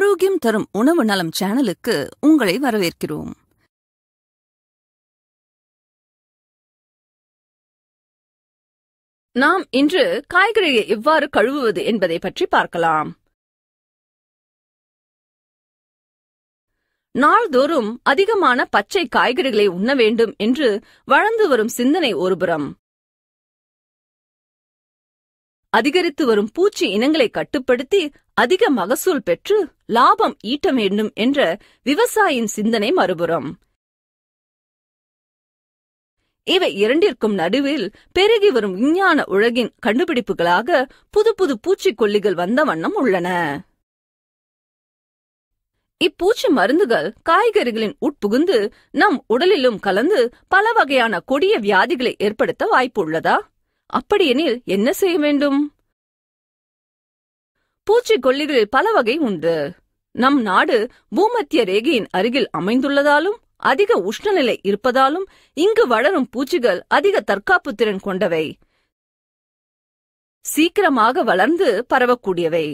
ஆரோக்கியம் தரும் உணவு நலம் சேனலுக்கு உங்களை வரவேற்கிறோம். நாம் இன்று காய்கறியை எவ்வாறு கழுவுவது என்பதை பற்றி பார்க்கலாம். நாள்தோறும் அதிகமான பச்சை காய்கறிகளை உண்ண வேண்டும் என்று வளர்ந்து வரும் சிந்தனை ஒருபுறம், அதிகரித்து வரும் பூச்சி இனங்களை கட்டுப்படுத்தி அதிக மகசூல் பெற்று லாபம் ஈட்ட வேண்டும் என்ற விவசாயியின் சிந்தனை மறுபுறம். இவை இரண்டிற்கும் நடுவில் பெருகி வரும் விஞ்ஞான உலகின் கண்டுபிடிப்புகளாக புது புது பூச்சிக்கொல்லிகள் வந்த வண்ணம் உள்ளன. இப்பூச்சி மருந்துகள் காய்கறிகளின் உட்புகுந்து நம் உடலிலும் கலந்து பல வகையான கொடிய வியாதிகளை ஏற்படுத்த வாய்ப்பு உள்ளதா? அப்படியெனில் என்ன செய்ய வேண்டும்? பூச்சிக்கொல்லிகளில் பல வகை உண்டு. நம் நாடு பூமத்திய ரேகையின் அருகில் அமைந்துள்ளதாலும் அதிக உஷ்ணநிலை இருப்பதாலும் இங்கு வளரும் பூச்சிகள் அதிக தற்காப்பு திறன் கொண்டவை, சீக்கிரமாக வளர்ந்து பரவக்கூடியவை.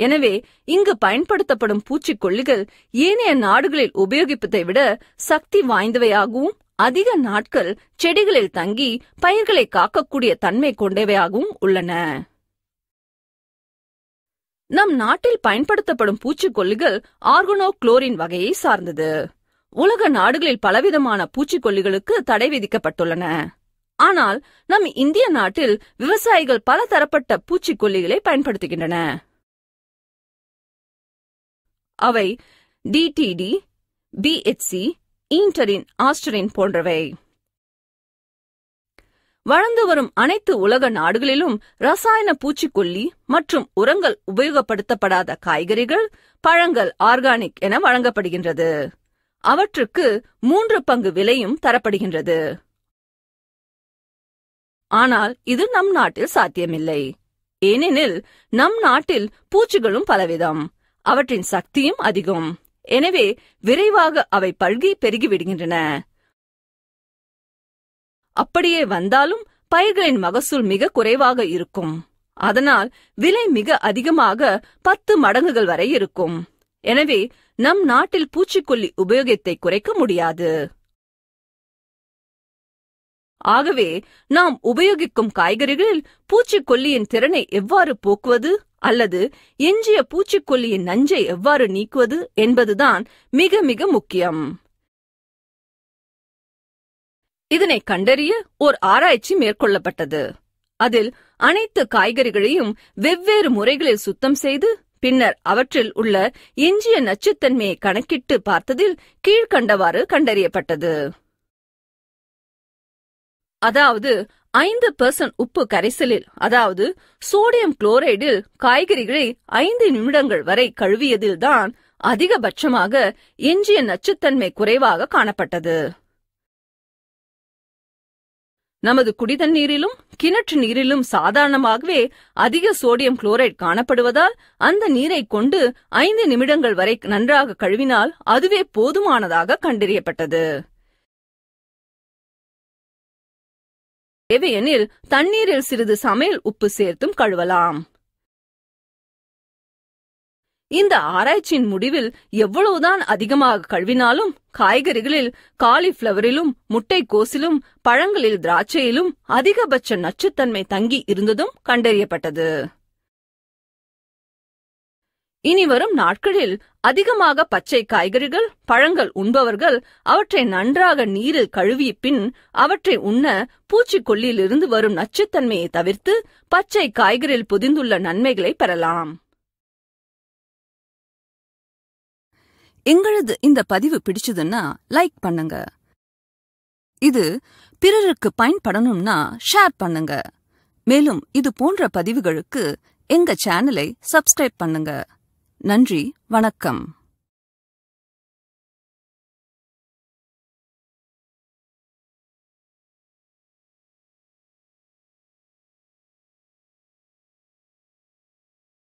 எனவே இங்கு பயன்படுத்தப்படும் பூச்சிக்கொல்லிகள் ஏனைய நாடுகளில் உபயோகிப்பதை விட சக்தி வாய்ந்தவையாகவும் அதிக நாட்கள் செடிகளில் தங்கி பயிர்களை காக்கக்கூடிய தன்மை கொண்டவையாகவும் உள்ளன. நம் நாட்டில் பயன்படுத்தப்படும் பூச்சிக்கொல்லிகள் ஆர்கனோகுளோரின் வகையை சார்ந்தது. உலக நாடுகளில் பலவிதமான பூச்சிக்கொல்லிகளுக்கு தடை விதிக்கப்பட்டுள்ளன. ஆனால் நம் இந்திய நாட்டில் விவசாயிகள் பல தரப்பட்ட பூச்சிக்கொல்லிகளை பயன்படுத்துகின்றன. அவை டிடிடி, பிஎச்சி, ஈன்டரின், ஆஸ்டரின் போன்றவை. வளர்ந்து வரும் அனைத்து உலக நாடுகளிலும் ரசாயன பூச்சிக்கொல்லி மற்றும் உரங்கள் உபயோகப்படுத்தப்படாத காய்கறிகள், பழங்கள் ஆர்கானிக் என வழங்கப்படுகின்றது. அவற்றுக்கு 3 பங்கு விலையும் தரப்படுகின்றது. ஆனால் இது நம் நாட்டில் சாத்தியமில்லை. ஏனெனில் நம் நாட்டில் பூச்சிகளும் பலவிதம், அவற்றின் சக்தியும் அதிகம். எனவே விரைவாக அவை பல்கி பெருகிவிடுகின்றன. அப்படியே வந்தாலும் பயிர்களின் மகசூல் மிக குறைவாக இருக்கும். அதனால் விலை மிக அதிகமாக 10 மடங்குகள் வரை இருக்கும். எனவே நம் நாட்டில் பூச்சிக்கொல்லி உபயோகத்தை குறைக்க முடியாது. ஆகவே நாம் உபயோகிக்கும் காய்கறிகளில் பூச்சிக்கொல்லியின் திறனை எவ்வாறு போக்குவது அல்லது எஞ்சிய பூச்சிக்கொல்லியின் நஞ்சை எவ்வாறு நீக்குவது என்பதுதான் மிக மிக முக்கியம். இதனை கண்டறிய ஓர் ஆராய்ச்சி மேற்கொள்ளப்பட்டது. அதில் அனைத்து காய்கறிகளையும் வெவ்வேறு முறைகளில் சுத்தம் செய்து பின்னர் அவற்றில் உள்ள எஞ்சிய நச்சுத்தன்மையை கணக்கிட்டு பார்த்ததில் கீழ்கண்டவாறு கண்டறியப்பட்டது. அதாவது 5% உப்பு கரைசலில், அதாவது சோடியம் குளோரைடில் காய்கறிகளை 5 நிமிடங்கள் வரை கழுவியதில்தான் அதிகபட்சமாக எஞ்சிய நச்சுத்தன்மை குறைவாக காணப்பட்டது. நமது குடிதண்ணீரிலும் கிணற்று நீரிலும் சாதாரணமாகவே அதிக சோடியம் குளோரைடு காணப்படுவதால் அந்த நீரை கொண்டு 5 நிமிடங்கள் வரை நன்றாக கழுவினால் அதுவே போதுமானதாக கண்டறியப்பட்டது. தேவையெனில் தண்ணீரில் சிறிது சமையல் உப்பு சேர்த்தும் கழுவலாம். இந்த ஆராய்ச்சியின் முடிவில் எவ்வளவுதான் அதிகமாக கழுவினாலும் காய்கறிகளில் காலிஃபிளவரிலும் முட்டைக்கோசிலும் பழங்களில் திராட்சையிலும் அதிகபட்ச நச்சுத்தன்மை தங்கி இருந்ததும் கண்டறியப்பட்டது. இனி வரும் நாட்களில் அதிகமாக பச்சை காய்கறிகள், பழங்கள் உண்பவர்கள் அவற்றை நன்றாக நீரில் கழுவிய பின் அவற்றை உண்ண பூச்சிக்கொல்லியிலிருந்து வரும் நச்சுத்தன்மையை தவிர்த்து பச்சை காய்கறியில் பொதிந்துள்ள நன்மைகளை பெறலாம். எங்களது இந்த பதிவு பிடிச்சதுன்னா லைக் பண்ணுங்க. இது பிறருக்கு பயன்படணும்னா ஷேர் பண்ணுங்க. மேலும் இது போன்ற பதிவுகளுக்கு எங்க சேனலை சப்ஸ்கிரைப் பண்ணுங்க. நன்றி, வணக்கம்.